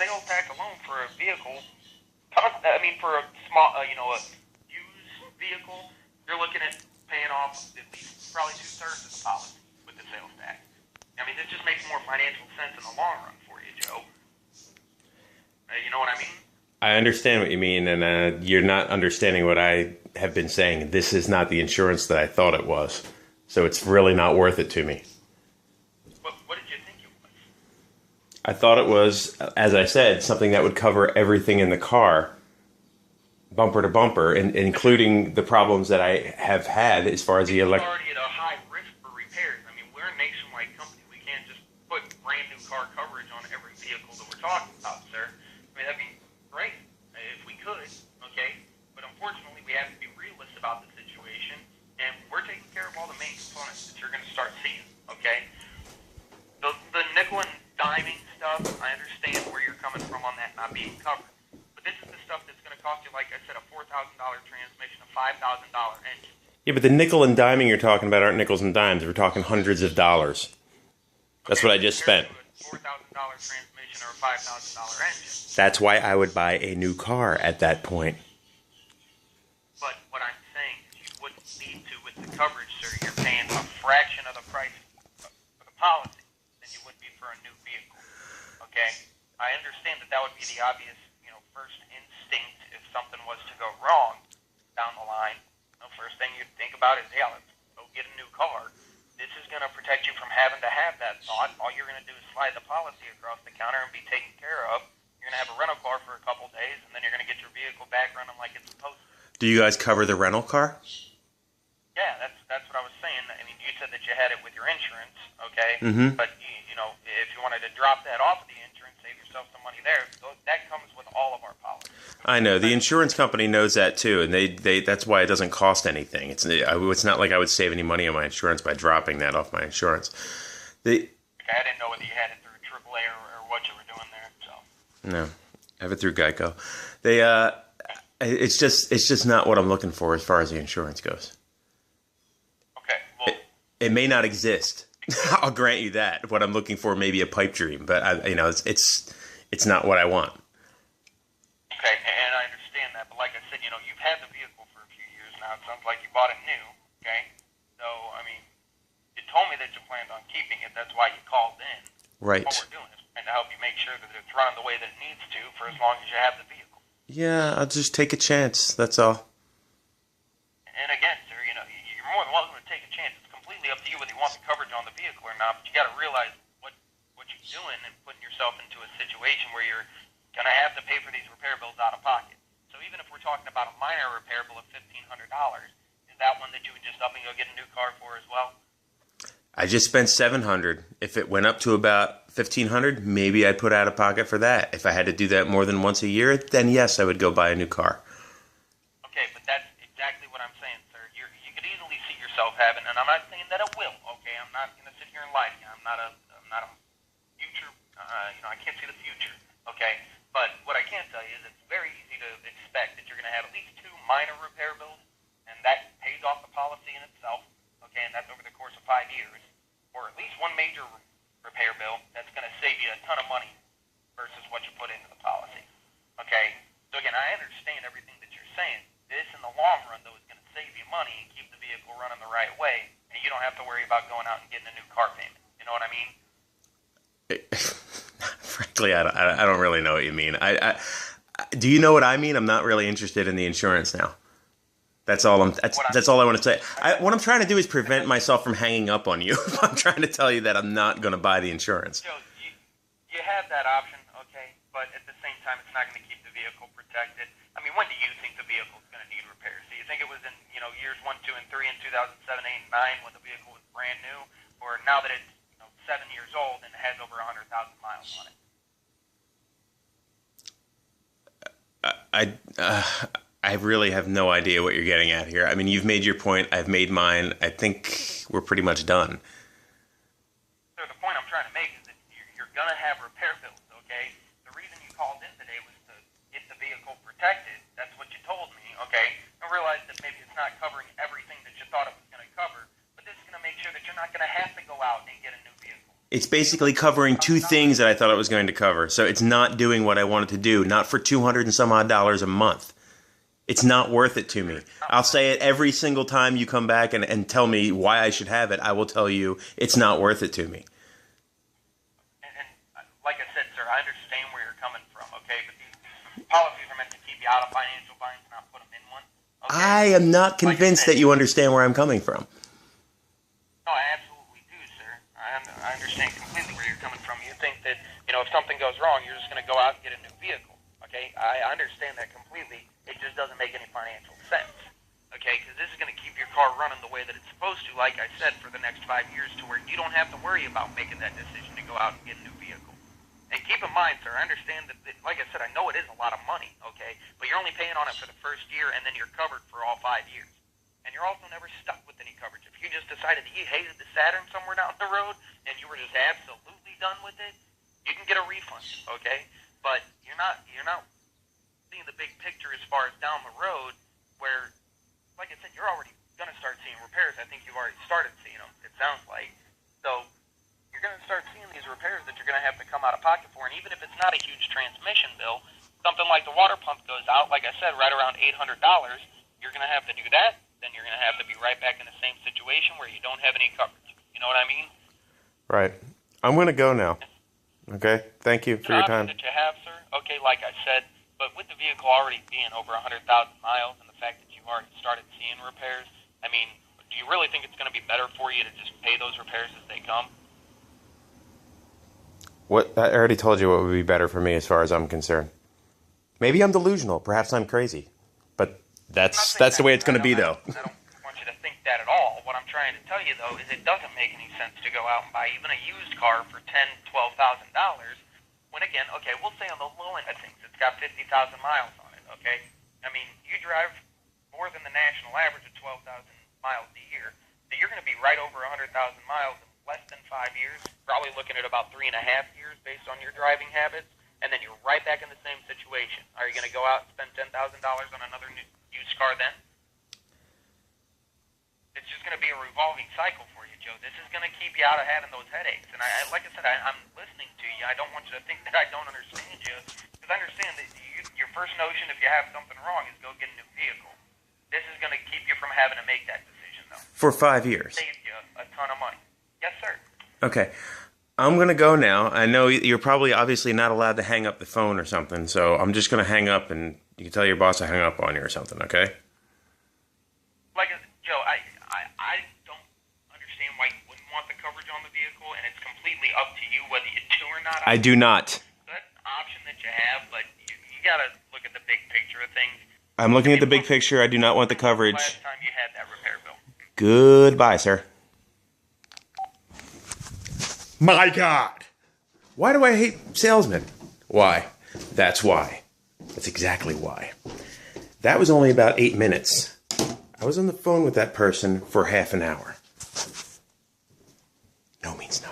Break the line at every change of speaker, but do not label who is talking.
sales tax alone for a vehicle, for a small, a used vehicle, you're looking at paying off at least probably 2/3 of the policy with the sales tax. I mean, this just makes more financial sense in the long run for you, Joe. You know what I mean?
I understand what you mean, and you're not understanding what I have been saying. This is not the insurance that I thought it was, so it's really not worth it to me.
What did you think it was?
I thought it was, as I said, something that would cover everything in the car, bumper to bumper, including the problems that I have had as far as the
It's already at a high risk for repairs. I mean, we're a nationwide company. We can't just put brand new car coverage on every vehicle that we're talking about, sir. I mean, that'd be great if we could, okay? But unfortunately, we have to be realists about the situation, and we're taking care of all the main components that you're going to start seeing, okay? The nickel and diming stuff, I understand where you're coming from on that not being covered. But this is the stuff that's going to cost you, like I said, a $4,000 transmission, a $5,000 engine.
Yeah, but the nickel and diming you're talking about aren't nickels and dimes. We're talking hundreds of dollars. That's what I just spent.
$4,000 transmission or a $5,000 engine.
That's why I would buy a new car at that point.
But what I'm saying is you wouldn't need to with the coverage, sir. You're paying a fraction of the price for the policy than you would be for a new vehicle. Okay? I understand that would be the obvious, first instinct if something was to go wrong down the line. The first thing you'd think about is, yeah, let's go get a new car. This is going to protect you from having to have that thought. All you're going to do is slide the policy across the counter and be taken care of. You're going to have a rental car for a couple days, and then you're going to get your vehicle back running like it's supposed to.
Do you guys cover the rental car?
Yeah, that's what I was saying. I mean, you said that you had it with your insurance, okay?
Mm-hmm.
But, if you wanted to drop that off of the insurance, save yourself some money there, that comes with all of our policies.
I know. The insurance company knows that, too, and that's why it doesn't cost anything. It's not like I would save any money on my insurance by dropping that off my insurance.
Okay, I didn't know whether you had it through AAA or what you were doing there, so.
No, I have it through Geico. It's just not what I'm looking for as far as the insurance goes.
Okay, well,
it may not exist. I'll grant you that. What I'm looking for may be a pipe dream, but it's not what I want.
Okay, and I understand that, but like I said, you've had the vehicle for a few years now. It sounds like you bought it new, okay? So, I mean, you told me that you planned on keeping it. That's why you called in.
Right.
What we're doing is trying to help you make sure that it's running the way that it needs to for as long as you have the vehicle.
Yeah, I'll just take a chance. That's all.
And again, sir, you're more than welcome to take a chance. It's completely up to you whether you want the coverage on the vehicle or not, but you got to realize what you're doing and putting yourself into a situation where you're going to have to pay for these repair bills out of pocket. So even if we're talking about a minor repair bill of $1,500, is that one that you would just up and go get a new car for as well?
I just spent $700. If it went up to about $1,500, maybe I'd put out of pocket for that. If I had to do that more than once a year, then yes, I would go buy a new car.
Okay, but that's exactly what I'm saying, sir. You could easily see yourself having, and I'm not saying that it will. Okay, I'm not going to sit here and lie to you. I'm not a future. I can't see the future. Okay, but what I can tell you is it's very easy to expect that you're going to have at least 2 minor repair bills, and that pays off the policy in itself. Okay, and that's over the course of 5 years, or at least 1 major repair bill that's going to save you a ton of money versus what you put into the policy. Okay, so again, I understand everything that you're saying. This, in the long run, though, is going to save you money and keep the vehicle running the right way, and you don't have to worry about going out and getting a new car payment. You know what I mean?
Frankly, I don't really know what you mean. Do you know what I mean? I'm not really interested in the insurance now. That's all that's all I want to say. What I'm trying to do is prevent myself from hanging up on you. I'm trying to tell you that I'm not going to buy the insurance.
Joe, you have that option, okay, but at the same time, it's not going to keep the vehicle protected. I mean, when do you think the vehicle is going to need repairs? Do you think it was in years 1, 2, and 3 in 2007, 8, and 9 when the vehicle was brand new, or now that it's 7 years old and it has over 100,000 miles on it?
I really have no idea what you're getting at here. I mean, you've made your point. I've made mine. I think we're pretty much done.
So the point I'm trying to make is that you're going to have repair bills, okay? The reason you called in today was to get the vehicle protected. That's what you told me, okay? I realize that maybe it's not covering everything that you thought it was going to cover, but this is going to make sure that you're not going to have to go out and get a new vehicle.
It's basically covering two things that I thought it was going to cover. So it's not doing what I wanted to do. Not for $200 and some odd a month. It's not worth it to me. I'll say it every single time you come back and tell me why I should have it. I will tell you it's not worth it to me.
And like I said, sir, I understand where you're coming from, okay? But these policies are meant to keep you out of financial binds, not put them in one. Okay?
I am not convinced that you understand where I'm coming from.
No, I absolutely do, sir. I understand completely where you're coming from. You think that, if something goes wrong, you're just going to go out and get a new vehicle, okay? I understand that completely. It just doesn't make any financial sense, okay? Because this is going to keep your car running the way that it's supposed to, like I said, for the next 5 years to where you don't have to worry about making that decision to go out and get a new vehicle. And keep in mind, sir, I understand that, like I said, I know it is a lot of money, okay? But you're only paying on it for the first year, and then you're covered for all 5 years. And you're also never stuck with any coverage. If you just decided that you hated the Saturn somewhere down the road, and you were just absolutely done with it, you can get a refund, okay? But you're not seeing the big picture as far as down the road, where, like I said, you're already going to start seeing repairs. I think you've already started seeing them, it sounds like. So you're going to start seeing these repairs that you're going to have to come out of pocket for. And even if it's not a huge transmission bill, something like the water pump goes out, like I said, right around $800, you're going to have to do that. Then you're going to have to be right back in the same situation where you don't have any coverage. You know what I mean?
Right. I'm going to go now. Okay? Thank you for your time.
That you have, sir. Okay, like I said, but with the vehicle already being over 100,000 miles and the fact that you've already started seeing repairs, I mean, do you really think it's going to be better for you to just pay those repairs as they come?
What? I already told you what would be better for me as far as I'm concerned. Maybe I'm delusional. Perhaps I'm crazy. But that's the way it's going to be, though.
I don't want you to think that at all. What I'm trying to tell you, though, is it doesn't make any sense to go out and buy even a used car for $10,000, $12,000 when, again, okay, we'll say on the low end of things, it's got 50,000 miles on it, okay? I mean, you drive more than the national average of 12,000 miles a year, so you're going to be right over 100,000 miles in less than 5 years, probably looking at about 3.5 years based on your driving habits, and then you're right back in the same situation. Are you going to go out and spend $10,000 on another used car then? It's just going to be a revolving cycle for you, Joe. This is going to keep you out of having those headaches. And like I said, I'm listening to you. I don't want you to think that I don't understand you, because I understand that your first notion, if you have something wrong, is go get a new vehicle. This is going to keep you from having to make that decision, though.
For 5 years.
Save you a ton of money. Yes, sir.
Okay. I'm going to go now. I know you're probably obviously not allowed to hang up the phone or something, so I'm just going to hang up, and you can tell your boss I hung up on you or something, okay?
Joe, I don't understand why you wouldn't want the coverage on the vehicle, and it's completely up to you whether you do or not.
I do not.
That's an option that you have, but you got to look at the big picture of things.
I'm looking at the big picture. I do not want the coverage.
Last time you had that repair bill.
Goodbye, sir. My God! Why do I hate salesmen? Why? That's why. That's exactly why. That was only about 8 minutes. I was on the phone with that person for half an hour. No means no.